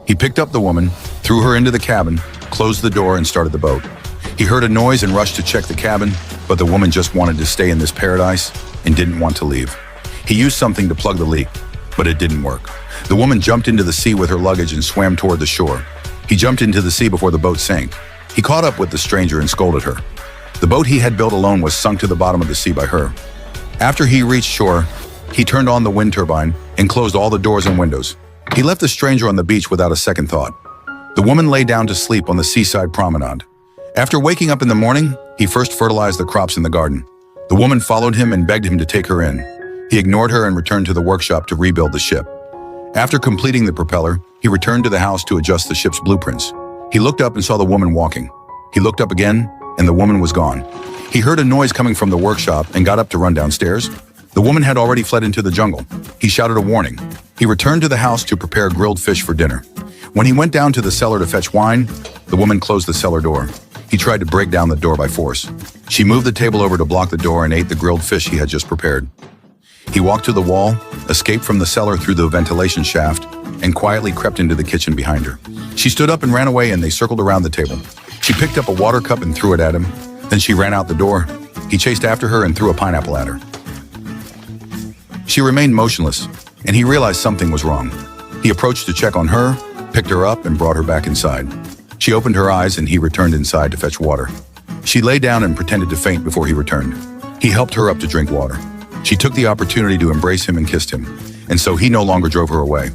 He picked up the woman, threw her into the cabin, closed the door, and started the boat. He heard a noise and rushed to check the cabin, but the woman just wanted to stay in this paradise and didn't want to leave. He used something to plug the leak, but it didn't work. The woman jumped into the sea with her luggage and swam toward the shore. He jumped into the sea before the boat sank. He caught up with the stranger and scolded her. The boat he had built alone was sunk to the bottom of the sea by her. After he reached shore, he turned on the wind turbine and closed all the doors and windows. He left the stranger on the beach without a second thought. The woman lay down to sleep on the seaside promenade. After waking up in the morning, he first fertilized the crops in the garden. The woman followed him and begged him to take her in. He ignored her and returned to the workshop to rebuild the ship. After completing the propeller, he returned to the house to adjust the ship's blueprints. He looked up and saw the woman walking. He looked up again, and the woman was gone. He heard a noise coming from the workshop and got up to run downstairs. The woman had already fled into the jungle. He shouted a warning. He returned to the house to prepare grilled fish for dinner. When he went down to the cellar to fetch wine, the woman closed the cellar door. He tried to break down the door by force. She moved the table over to block the door and ate the grilled fish he had just prepared. He walked to the wall, escaped from the cellar through the ventilation shaft, and quietly crept into the kitchen behind her. She stood up and ran away, and they circled around the table. She picked up a water cup and threw it at him. Then she ran out the door. He chased after her and threw a pineapple at her. She remained motionless, and he realized something was wrong. He approached to check on her, picked her up, and brought her back inside. She opened her eyes, and he returned inside to fetch water. She lay down and pretended to faint before he returned. He helped her up to drink water. She took the opportunity to embrace him and kissed him, and so he no longer drove her away.